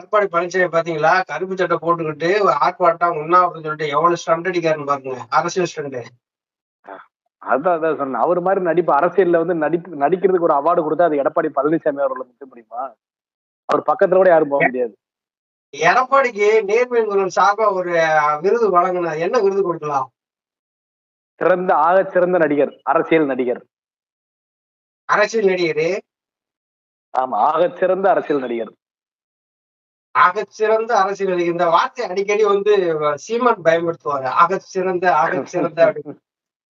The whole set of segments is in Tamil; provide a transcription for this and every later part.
எடப்பாடி பழனிசாமி பாத்தீங்களா? கருப்பு சட்டை போட்டுக்கிட்டு ஆர்ப்பாட்டம், உண்ணாவிரதம் சொல்லிட்டு எவ்வளவு ஸ்டண்ட் அடிக்காருன்னு பாருங்க. அரசியல் ஸ்டண்ட். அதான் சொன்னேன். அவர் மாதிரி நடிப்பு அரசியல்ல வந்து நடிக்கிறதுக்கு ஒரு அவார்டு கொடுத்தா அது எடப்பாடி பழனிசாமி அவர்களை மிச்ச முடியுமா? அவர் பக்கத்துல கூட யாரும் போக முடியாது. எடப்பாடிக்கு நேர்மை குரல் சார்பா ஒரு விருது வழங்கினார். என்ன விருது கொடுக்கலாம்? ஆக சிறந்த நடிகர், அரசியல் நடிகர். அரசியல் நடிகர். ஆமா, ஆக சிறந்த அரசியல் நடிகர். ஆகச்சிறந்த அரசியல் நடிகர். இந்த வார்த்தை அடிக்கடி வந்து சீமான் பயன்படுத்துவாரு. ஆகச்சிறந்த அப்படின்னு.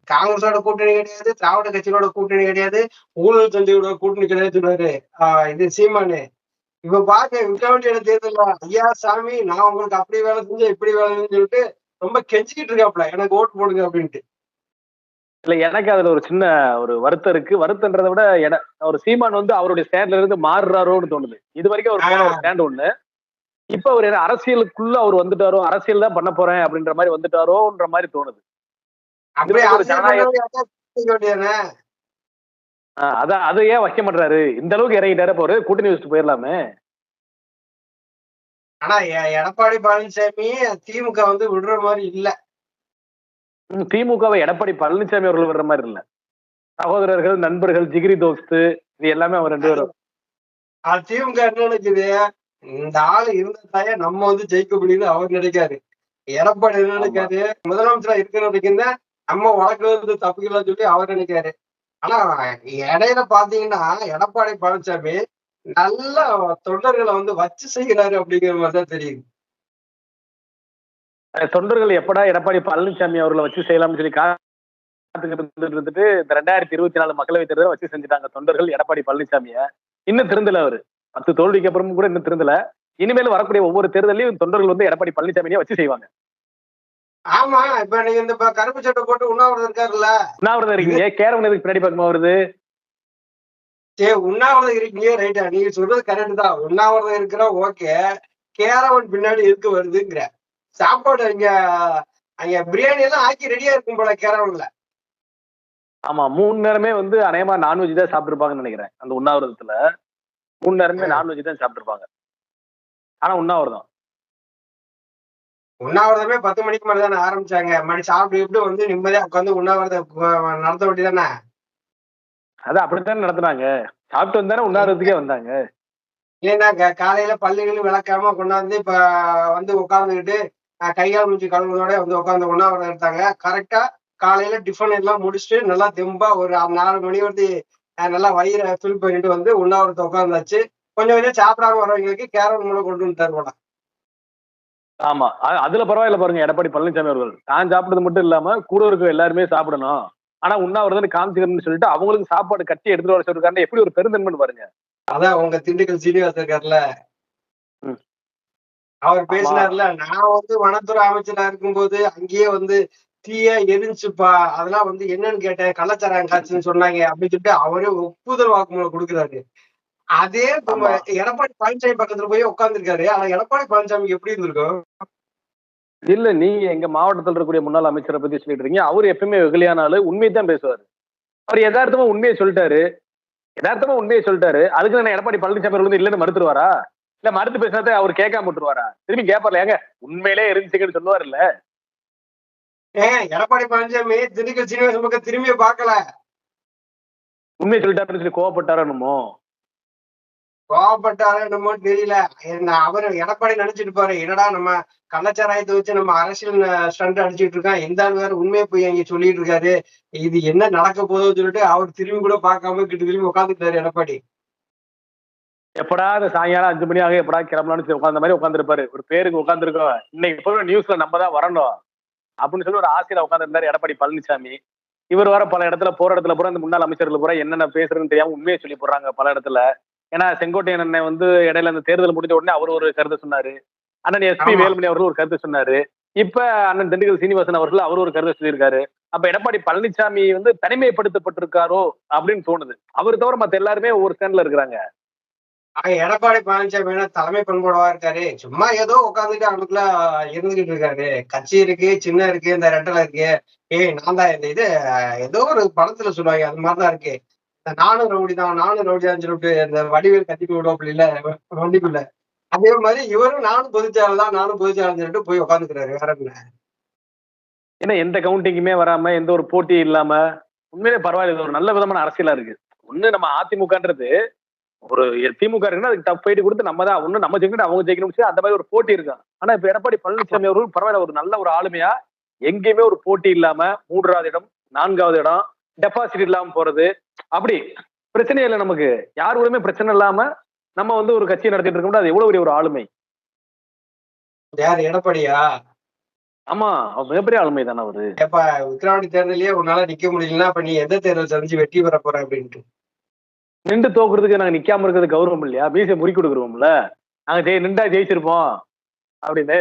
காங்கிரஸோட கூட்டணி கிடையாது, திராவிட கட்சியோட கூட்டணி கிடையாது, ஊழல் தந்தையோட கூட்டணி கிடையாது சொல்லுவாரு. இது சீமானு. இப்ப பாக்க விக்கிரவாண்டியோட தேர்தல், ஐயா சாமி நான் உங்களுக்கு அப்படி வேலை செஞ்சேன் இப்படி வேலை சொல்லிட்டு ரொம்ப கெஞ்சிக்கிட்டு இருக்காப்ல, எனக்கு ஓட்டு போடுங்க அப்படின்ட்டு. இல்ல, எனக்கு அதுல ஒரு சின்ன ஒரு வருத்தம் இருக்கு. வருத்தன்றதை விட ஒரு சீமான் வந்து அவருடைய ஸ்டாண்ட்ல இருந்து மாறுறாரோன்னு தோணுது. இது வரைக்கும் அவர் போன ஒரு ஸ்டாண்ட் ஒண்ணு. இப்ப அவர் அரசியலுக்குள்ள அவர் வந்துட்டாரோ, அரசியல் தான் பண்ண போறேன் அப்படின்ற மாதிரி வந்துட்டாரோன்ற மாதிரி தோணுது. அதான் அதை ஏன் வைக்க மாட்டாரு? இந்த அளவுக்கு இறங்கிட்டாரு, போரு கூட்டணி வச்சுட்டு போயிடலாமே. ஆனா எடப்பாடி பழனிசாமி திமுக வந்து விடுற மாதிரி இல்ல. திமுகவை எடப்பாடி பழனிசாமி அவர்கள் விடுற மாதிரி இல்ல. சகோதரர்கள், நண்பர்கள், ஜிகிரி தோஸ்து, இது எல்லாமே அவர் ரெண்டு பேரும். திமுக என்ன நினைக்குது? இந்த ஆளு இருந்தா நம்ம வந்து ஜெயிக்க முடியுது அவர் நினைக்காரு. எடப்பாடி என்ன நினைக்காரு? முதலமைச்சரா இருக்கிறதுக்கு நம்ம வழக்கு தப்புக்கலாம் சொல்லி அவர் நினைக்காரு. ஆனா இடையில பாத்தீங்கன்னா எடப்பாடி பழனிசாமி நல்ல தொண்டர்களை வந்து வச்சு செய்கிறாரு அப்படிங்கிற மாதிரிதான் தெரியுது. தொண்டர்கள் எப்படா எடப்பாடி பழனிசாமி அவர்களை வச்சு செய்யலாம்னு சொல்லி இருந்துட்டு இந்த 2024 மக்களவை தேர்தலை வச்சு செஞ்சுட்டாங்க தொண்டர்கள் எடப்பாடி பழனிசாமிய. இன்னும் திருந்தல. அவரு 10 தோல்விக்கு அப்புறம் கூட இன்னும் திருந்தல. இனிமேல் வரக்கூடிய ஒவ்வொரு தேர்தலையும் தொண்டர்கள் வந்து எடப்பாடி பழனிசாமியை வச்சு செய்வாங்க. ஆமா, இப்ப நீங்க இந்த கருப்பு சட்டை போட்டு உண்ணாவிரதம் இருக்காருல்ல, உண்ணாவிரதம் இருக்கீங்க, கேரவன் எதுக்கு பின்னாடி பக்கமா வருது? உண்ணாவிரதம் இருக்கீங்க, ரைட்டா? நீங்க சொல்றது கரெக்ட் தான். உண்ணாவிரதம் இருக்கிற ஓகே, கேரவன் பின்னாடி எதுக்கு வருதுங்கிற. சாப்பாடு அங்க பிரியாணி எல்லாம் ஆக்கி ரெடியா இருக்கும் போல கேரவன்ல. ஆமா, 3 நேரமே வந்து அநேகமா நான்வெஜ் தான் சாப்பிட்டுருப்பாங்கன்னு நினைக்கிறேன். அந்த உண்ணாவிரதத்துல 3 நேரமே நான்வெஜ் தான் சாப்பிட்டுருப்பாங்க. ஆனா உண்ணாவிரதமே 10 மணிக்கு மேல தானே ஆரம்பிச்சாங்க. மணி சாப்பிட்டு எப்படி வந்து நிம்மதியா உட்காந்து உண்ணாவிரதம் நடத்த வேண்டியதானே? அதான் அப்படித்தானே நடத்துனாங்க. சாப்பிட்டு வந்தானே உண்ணாவிரதத்துக்கே வந்தாங்க. இல்லைன்னா காலையில பள்ளிகளும் விளக்காம கொண்டாந்து இப்ப வந்து உட்காந்துக்கிட்டு கைகால் மூஞ்சி கழுவுனோட வந்து உட்காந்து உண்ணாவிரதம் எடுத்தாங்க. கரெக்டா காலையில டிஃபன் எல்லாம் முடிச்சுட்டு நல்லா தெம்பா ஒரு 4 மணி வரைக்கும் நல்லா வயிறை ஃபில் பண்ணிட்டு வந்து உண்ணாவிரதத்தை உட்காந்தாச்சு. கொஞ்சம் சாப்பிடாம வரவங்களுக்கு கேரட் மூலம் கொண்டு வந்துட்டாரு போல. ஆமா, அதுல பரவாயில்ல பாருங்க. எடப்பாடி பழனிசாமி அவர்கள் தான் சாப்பிடுறது மட்டும் இல்லாம கூட இருக்க எல்லாருமே சாப்பிடணும், ஆனா உண்ணாவிரதம் காமிச்சுக்கணும்னு சொல்லிட்டு அவங்களுக்கு சாப்பாடு கட்டி எடுத்துட்டு வர சொல்லிருக்காங்க. எப்படி ஒரு பெருந்தன்மைன்னு பாருங்க. அதான் உங்க திண்டுக்கல் சீனிவாசன் இருக்காருல்ல, அவர் பேசினார்ல, நான் வந்து வனத்துறை அமைச்சரா இருக்கும்போது அங்கேயே வந்து தீயா எரிஞ்சுப்பா, அதெல்லாம் வந்து என்னன்னு கேட்டேன், கள்ளச்சாராயம் காய்ச்சுன்னு சொன்னாங்க அப்படின்னு சொல்லிட்டு அவரே ஒப்புதல் வாக்குமூலம் கொடுக்குறாரு. அதே எடப்பாடி பழனிசாமி பக்கத்துல போய் உட்கார்ந்துருக்காரு. ஆனா எடப்பாடி பழனிசாமிக்கு எப்படி இருந்திருக்கும்? இல்ல, நீங்க எங்க மாவட்டத்தில் இருக்கக்கூடிய முன்னாள் அமைச்சரை பத்தி சொல்லிட்டு இருக்கீங்க. அவரு எப்பவுமே வெகுளியான ஆளு, உண்மையை தான் பேசுவாரு. அவர் யதார்த்தமா உண்மையை சொல்லிட்டாரு. அதுக்கு நான் எடப்பாடி பழனிசாமி வந்து இல்லன்னு மறுத்துருவாரா? இல்ல மறுத்து பேசினதை அவர் கேட்காம விட்டுருவாரா? திரும்பி கேட்பார்ல, ஏங்க உண்மையிலே இருந்துச்சுன்னு சொல்லுவாரு. இல்ல எடப்பாடி பழனிசாமி திண்டுக்கல் சீனிவாசன் பக்கம் திரும்பிய பாக்கல. உண்மையை சொல்லிட்டாருன்னு சொல்லி கோவப்பட்டாரு என்னமோ தெரியல. அவரு எடப்பாடி நினைச்சிட்டு பாரு, என்னடா நம்ம கள்ளச்சாராயத்தை வச்சு நம்ம அரசியல் ஸ்டண்ட் அடிச்சுட்டு இருக்கோம், எந்த ஆள் வேற உண்மையை போய் அங்க சொல்லிட்டு இருக்காரு, இது என்ன நடக்க போதும் சொல்லிட்டு அவர் திரும்பி கூட பார்க்காம கிட்ட திரும்பி உட்காந்துட்டாரு எடப்பாடி. எப்படா அந்த சாயங்காலம் 5 மணி ஆக எப்படா கிளம்பலாம்னு உட்காந்த மாதிரி உட்காந்துருப்பாரு. ஒரு பேருக்கு உட்காந்துருக்கோம், இன்னைக்கு போய் நியூஸ்ல நம்ம தான் வரணும் அப்படின்னு சொல்லி ஒரு ஆசையில உட்காந்துருந்தாரு எடப்பாடி பழனிசாமி. இவர் வர பல இடத்துல போற இடத்துல பூரா இந்த முன்னாள் அமைச்சர்கள் பூரா என்னென்ன பேசுறதுன்னு தெரியாம உண்மையை சொல்லி போடுறாங்க பல இடத்துல. ஏன்னா செங்கோட்டையன் அண்ணன் வந்து இடையில அந்த தேர்தல் முடிஞ்ச உடனே அவர் ஒரு கருத்தை சொன்னாரு. அண்ணன் எஸ்பி வேலுமணி அவர்கள் ஒரு கருத்தை சொன்னாரு. இப்ப அண்ணன் திண்டுக்கல் சீனிவாசன் அவர்கள் அவர் ஒரு கருத்தை சொல்லியிருக்காரு. அப்ப எடப்பாடி பழனிசாமி வந்து தனிமைப்படுத்தப்பட்டிருக்காரோ அப்படின்னு தோணுது. அவர் தவிர மத்த எல்லாருமே ஒவ்வொரு ஸ்டாண்ட்ல இருக்கிறாங்க. எடப்பாடி பழனிசாமி தலைமை பண்போடவா இருக்காரு, சும்மா ஏதோ உட்காந்துட்டு அவனுக்குள்ள இருந்துகிட்டு இருக்காரு. கட்சி இருக்கு, சின்ன இருக்கு, இந்த ரெட்டலை இருக்கு, நான் தான் இந்த இது ஏதோ ஒரு படத்துல சொல்லுவாங்க, அது மாதிரிதான் இருக்கு. நானும் ரவுடி தான் சொல்லிட்டு இந்த வடிவேல் கத்திட்டு விடுவோம் இல்ல வண்டிக்குள்ள, அதே மாதிரி இவரும் நானும் பொதுச்செயலாளர் தான், நானும் பொதுச்செயலாளர் சொல்லிட்டு போய் உட்காந்துக்கிறாரு. வேற என்ன? ஏன்னா எந்த கவுண்டிங்குமே வராம எந்த ஒரு போட்டி இல்லாம உண்மையிலே பரவாயில்ல. இது ஒரு நல்ல விதமான அரசியலா இருக்கு. ஒண்ணு நம்ம அதிமுகன்றது ஒரு திமுக இருக்குன்னா அதுக்கு டஃப் ஃபைட் கொடுத்து நம்ம தான் ஒண்ணு நம்ம ஜெயிக்கணும் அவங்க ஜெயிக்கணும் அந்த மாதிரி ஒரு போட்டி இருக்கும். ஆனா இப்ப எடப்பாடி பழனிசாமி அவர்கள் பரவாயில்ல ஒரு நல்ல ஒரு ஆளுமையா எங்கேயுமே ஒரு போட்டி இல்லாம 3வது இடம் 4வது இடம் டெபாசிட் இல்லாம போறது அப்படி பிரச்சனை இல்லை. நமக்கு யார் கூடயுமே பிரச்சனை இல்லாம நம்ம வந்து ஒரு கட்சியை நடத்திட்டு இருக்கோம்னா அது எவ்வளவு பெரிய ஒரு ஆளுமை. யார் எடப்பாடியா? ஆமா, மிகப்பெரிய ஆளுமை தானே அவரு. ஏப்பா விக்கிரவாண்டி தேர்தலையே உன்னால நிக்க முடியலன்னா அப்ப நீ எந்த தேர்தல் சந்திச்சு வெற்றி பெற போற அப்படின்ட்டு நின்று தோக்குறதுக்கு நாங்க நிக்காம இருக்கிறது கௌரவம் இல்லையா? மீசை முறி கொடுக்குறோம்ல, நாங்க நின்றா ஜெயிச்சிருப்போம் அப்படின்னு.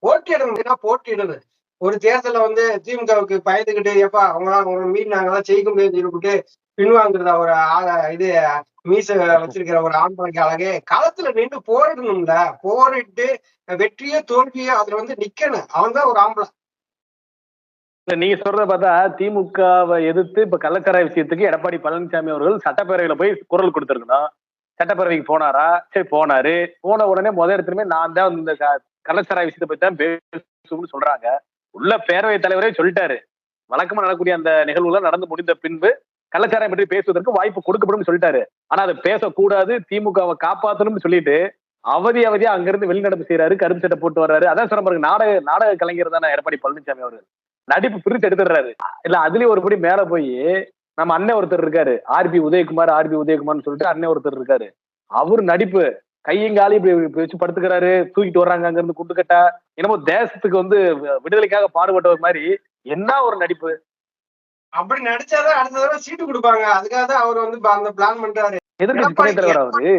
போட்டியிடணும், போட்டியிடணும். ஒரு தேர்தல வந்து திமுகவுக்கு பயந்துகிட்டு எப்பா அவங்க மீறினாங்கதான் ஜெயிக்க முடியும்னு சொல்லிவிட்டு பின்வாங்குறதா ஒரு இது மீச வச்சிருக்கிற ஒரு ஆண்மலைக்கு அழகே களத்துல நின்று போரிடணும்ல. போரிட்டு வெற்றியோ தோல்வியோ அதுல வந்து நிக்கணும். அவன் தான் ஒரு ஆம்பளை. இல்ல நீங்க சொல்றத பார்த்தா திமுகவை எதிர்த்து இப்ப கள்ளச்சாராய விஷயத்துக்கு எடப்பாடி பழனிசாமி அவர்கள் சட்டப்பேரவையில போய் குரல் கொடுத்திருக்கணும். சட்டப்பேரவைக்கு போனாரா? சரி போனாரு. போன உடனே முதல் இடத்துலயுமே நான் தான் இந்த கள்ளச்சாராய விஷயத்தை பத்தி தான் பேசும்னு சொல்றாங்க. உள்ள பேரவைத் தலைவரே சொல்லிட்டாரு. வழக்கமா நடக்கக்கூடிய அந்த நிகழ்வுகள் நடந்து முடிந்த பின்பு கள்ளச்சாராயம் பற்றி பேசுவதற்கு வாய்ப்பு கொடுக்கப்படும் சொல்லிட்டாரு. ஆனா அதை பேசக்கூடாது, திமுகவை காப்பாற்றணும்னு சொல்லிட்டு அவதியா அங்கிருந்து வெளிநடப்பு செய்யறாரு, கருப்பு சட்டை போட்டு வர்றாரு. அதான் சொல்ற பாருங்க, நாடக கலைஞர் தானே எடப்பாடி பழனிசாமி அவர்கள். நடிப்பு பிரிச்சு எடுத்துடுறாரு. இல்ல அதுலயும் ஒருபடி மேல போய் நம்ம அண்ணன் ஒருத்தர் இருக்காரு, ஆர்பி உதயகுமார்னு சொல்லிட்டு அண்ணன் ஒருத்தர் இருக்காரு. அவரு நடிப்பு கையங்காலி இப்படி வச்சு படுத்துக்கிறாரு, தூக்கிட்டு வர்றாங்க அங்க இருந்து குண்டுக்கட்டா. என்னமோ தேசத்துக்கு வந்து விடுதலைக்காக பாடுபட்டவர் மாதிரி என்ன ஒரு நடிப்பு. அப்படி நடிச்சாதான் அடுத்த தடவை சீட்டு கொடுப்பாங்க. அதுக்காக தான் அவர் வந்து அந்த பிளான் பண்றாரு. எதிர்கட்சி துணைத் தலைவர் அவரு.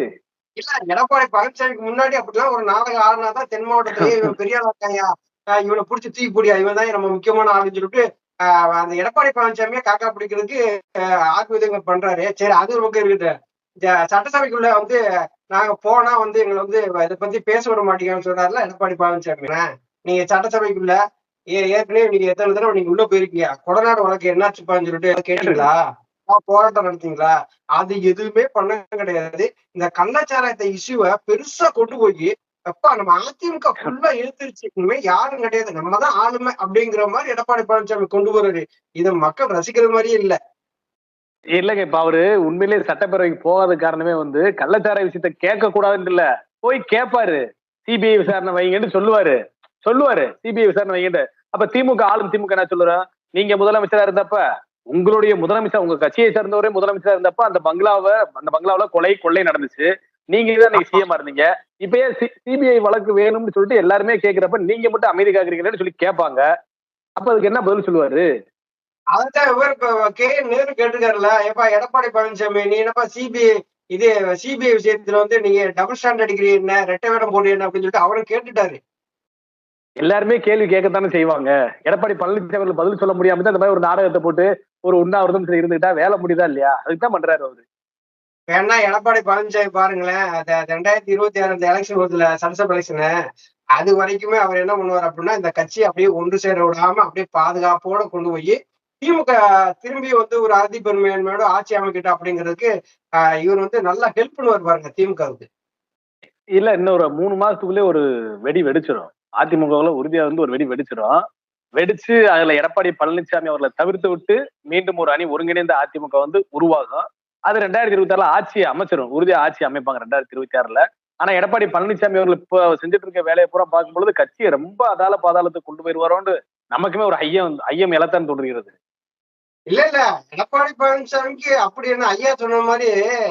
இல்ல எடப்பாடி பழனிசாமிக்கு முன்னாடி அப்படிலாம் ஒரு நாடகம் ஆடினாதான் தென் மாவட்டத்திலேயே இவன் பெரிய ஆளாக்காயா, இவனை பிடிச்சி தூக்கி போடியா, இவன் தான் நம்ம முக்கியமான ஆளுன்னு சொல்லிட்டு அந்த எடப்பாடி பழனிசாமியே காக்கா பிடிக்கிறதுக்கு ஆத்மீதங்கள் பண்றாரு. சரி அது ஒரு பக்கம் இருக்குது. சட்டசபைக்குள்ள வந்து நாங்க போனா வந்து எங்களை வந்து இதை பத்தி பேச விட மாட்டீங்கன்னு சொல்றாருல எடப்பாடி பழனிசாமி. நீங்க சட்டசபைக்குள்ள ஏற்கனவே நீங்க எத்தனை தடவை நீங்க உள்ள போயிருக்கீங்க, கொடநாடு வழக்கு என்னாச்சுப்பான்னு சொல்லிட்டு கேட்டீங்களா? போராட்டம் நடத்தீங்களா? அது எதுவுமே பண்ண கிடையாது. இந்த கள்ளச்சாராயத்தை இஷ்யூவை பெருசா கொண்டு போய் அப்பா நம்ம அதிமுக ஃபுல்லா இழுத்துருச்சு, இனிமே யாரும் கிடையாது, நம்ம தான் ஆளுமை அப்படிங்கிற மாதிரி எடப்பாடி பழனிசாமி கொண்டு போறாரு. இதை மக்கள் ரசிக்கிற மாதிரியே இல்ல. இல்லங்க, இப்ப அவரு உண்மையிலேயே சட்டப்பேரவைக்கு போகாத காரணமே வந்து கள்ளச்சாராய விஷயத்த கேட்க கூடாதுன்னு இல்ல, போய் கேட்பாரு. சிபிஐ விசாரணை வைங்கன்னு சொல்லுவாரு. சிபிஐ விசாரணை வைங்கன்னு. அப்ப திமுக ஆளும் திமுக என்ன சொல்லுறோம், நீங்க முதலமைச்சரா இருந்தப்ப உங்களுடைய முதலமைச்சர் உங்க கட்சியை சேர்ந்தவரே முதலமைச்சரா இருந்தப்ப அந்த பங்களாவில கொள்ளை நடந்துச்சு, நீங்க தான் நீங்க சிஎம் இருந்தீங்க, இப்ப ஏன் சிபிஐ வழக்கு வேணும்னு சொல்லிட்டு எல்லாருமே கேட்கிறப்ப நீங்க மட்டும் அமைதி காக்குறீங்கன்னு சொல்லி கேட்பாங்க. அப்ப அதுக்கு என்ன பதில் சொல்லுவாரு? அதான் இவர் கே நேரு கேட்டிருக்காருல்ல, ஏப்பா எடப்பாடி பழனிசாமி நீ என்னப்பா சிபிஐ விஷயத்துல வந்து நீங்க டபுள் ஸ்டாண்ட் அடிக்கிறீங்க என்ன, ரெட்டை வேடம் போடுறீங்க அப்படின்னு சொல்லிட்டு அவரும் கேட்டுட்டாரு. எல்லாருமே கேள்வி கேட்கத்தானே செய்வாங்க. எடப்பாடி பழனிசாமி பதில் சொல்ல முடியாம தான் இந்த மாதிரி ஒரு நாடகத்தை போட்டு ஒரு உண்ணாவிரதம் இருந்துட்டா வேலை முடியுதா இல்லையா? அதுக்குதான் பண்றாரு அவரு. வேணா எடப்பாடி பழனிசாமி பாருங்களேன், 2026 எலெக்ஷன் வருதுல, சட்டசபை எலெக்ஷனு, அது வரைக்குமே அவர் என்ன பண்ணுவார் அப்படின்னா இந்த கட்சியை அப்படியே ஒன்று சேர விடாம அப்படியே பாதுகாப்போட கொண்டு போய் திமுக திரும்பி வந்து ஒரு அறுதி பெருமையோட ஆட்சி அமைக்கிட்ட அப்படிங்கிறதுக்கு இவர் வந்து நல்லா ஹெல்ப் பண்ணுவார் பாருங்க திமுகவுக்கு. இல்ல இன்னும் ஒரு 3 மாசத்துக்குள்ளே ஒரு வெடி வெடிச்சிடும். அதிமுகவுல உறுதியா வந்து ஒரு வெடி வெடிச்சிடும். வெடிச்சு அதுல எடப்பாடி பழனிசாமி அவர்களை தவிர்த்து விட்டு மீண்டும் ஒரு அணி ஒருங்கிணைந்த அதிமுக வந்து உருவாகும். அது 2026 ஆட்சியை அமைச்சிடும். உறுதியா ஆட்சி அமைப்பாங்க 2026. ஆனா எடப்பாடி பழனிசாமி அவர்கள் இப்ப செஞ்சுட்டு இருக்க வேலையை பூரா பார்க்கும்பொழுது கட்சியை ரொம்ப அதால பாதாளத்துக்கு கொண்டு போயிருவாரோன்னு நமக்குமே ஒரு ஐயம் எழத்தான் தோன்றுகிறது. இல்ல எடப்பாடி பழனிசாமிக்கு அப்படி என்ன ஐயா சொன்ன மாதிரி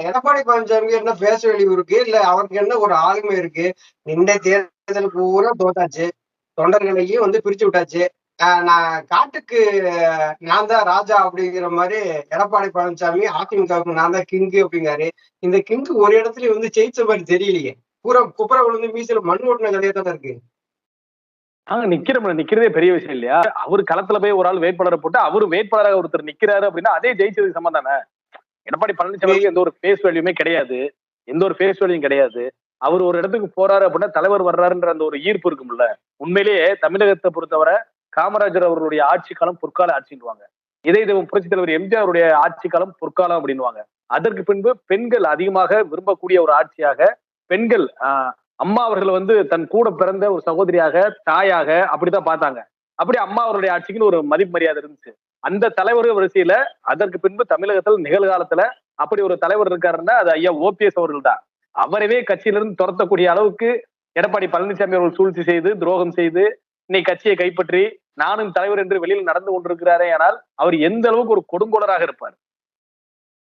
எடப்பாடி பழனிசாமிக்கு என்ன பேச வேண்டியது இருக்கு, இல்ல அவருக்கு என்ன ஒரு ஆளுமை இருக்கு? நின்ற தேர்தல் பூரா தோத்தாச்சு, தொண்டர்களையும் வந்து பிரிச்சு விட்டாச்சு. நான் காட்டுக்கு நான் தான் ராஜா அப்படிங்கிற மாதிரி எடப்பாடி பழனிசாமி அதிமுகவுக்கு நான் தான் கிங்கு அப்படிங்காரு. இந்த கிங்கு ஒரு இடத்துலயும் வந்து ஜெயிச்ச மாதிரி தெரியலையே. பூரா குப்புற விழுந்து மீசில மண் ஓட்டின கதையா தானே இருக்கு. நிக்கிறதே பெரிய விஷயம் இல்லையா? அவரு களத்துல போய் ஒரு ஆள் வேட்பாளரை போட்டு அவரு வேட்பாளராக ஒருத்தர் நிக்கிறாரு அப்படின்னா அதே ஜெயிச்சதுக்கு சமம் தானே. எடப்பாடி பழனிசாமிக்கு எந்த ஒரு பேஸ் வேல்யூமே கிடையாது, அவர் ஒரு இடத்துக்கு போறாரு அப்படின்னா தலைவர் வர்றாருன்ற அந்த ஒரு ஈர்ப்பு இருக்கும்ல. உண்மையிலேயே தமிழகத்தை பொறுத்தவரை காமராஜர் அவர்களுடைய ஆட்சி காலம் பொற்கால ஆட்சின்னுவாங்க. இதே புரட்சி தலைவர் எம்ஜிஆருடைய ஆட்சி காலம் பொற்காலம் அப்படின்னுவாங்க. அதற்கு பின்பு பெண்கள் அதிகமாக விரும்பக்கூடிய ஒரு ஆட்சியாக பெண்கள் அம்மா அவர்கள் வந்து தன் கூட பிறந்த ஒரு சகோதரியாக, தாயாக அப்படித்தான் பார்த்தாங்க. அப்படி அம்மா அவருடைய ஆட்சிக்குன்னு ஒரு மதிப்பு மரியாதை இருந்துச்சு. அந்த தலைவர்கள் வரிசையில அதற்கு பின்பு தமிழகத்தில் நிகழ்காலத்துல அப்படி ஒரு தலைவர் இருக்காருன்னா அது ஐயா ஓபிஎஸ் அவர்கள் தான். அவரவே கட்சியிலிருந்து துரத்தக்கூடிய அளவுக்கு எடப்பாடி பழனிசாமி அவர்கள் சூழ்ச்சி செய்து, துரோகம் செய்து, இன்னைக்கு கட்சியை கைப்பற்றி நானும் தலைவர் என்று வெளியில் நடந்து கொண்டிருக்கிறாரே. ஆனால் அவர் எந்த அளவுக்கு ஒரு கொடுங்கோலராக இருப்பார்.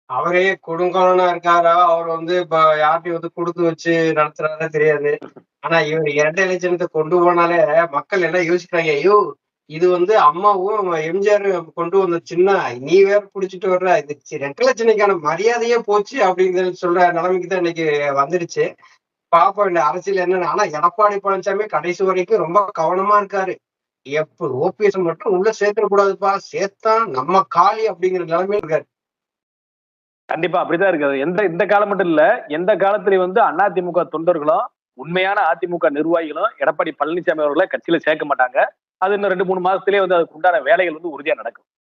அவரே கொடுங்கோலனா இருக்காரா, அவர் வந்து இப்ப யார்ட்டையும் வந்து குடுத்து வச்சு நடத்துறாரா தெரியாது. ஆனா இவர் இரட்டை இலட்சணத்தை கொண்டு போனாலே மக்கள் எல்லாம் யோசிக்கிறாங்க, ஐயோ இது வந்து அம்மாவும் எம்ஜிஆர் கொண்டு வந்த சின்ன, நீ வேற புடிச்சிட்டு வர்ற, இது இரட்டை இலட்சணைக்கான மரியாதையே போச்சு அப்படிங்கிறது சொல்ற நிலைமைக்கு தான் இன்னைக்கு வந்துருச்சு. பாப்போம் இந்த அரசியல் என்னன்னு. ஆனா எடப்பாடி பழனிசாமி கடைசி வரைக்கும் ரொம்ப கவனமா இருக்காரு. ஓபிஎஸ் மட்டும் உள்ள சேர்த்துட கூடாதுப்பா, சேர்த்தா நம்ம காலி அப்படிங்கிற நிலைமையில இருக்காரு. கண்டிப்பா அப்படிதான் இருக்காது. இந்த காலம் மட்டும் இல்ல, எந்த காலத்திலயும் வந்து அதிமுக தொண்டர்களும் உண்மையான அதிமுக நிர்வாகிகளும் எடப்பாடி பழனிசாமி அவர்களை கட்சியில சேர்க்க மாட்டாங்க. அது இன்னும் 2, 3 மாசத்திலேயே வந்து அதுக்கு உண்டான வேலைகள் வந்து உறுதியா நடக்கும்.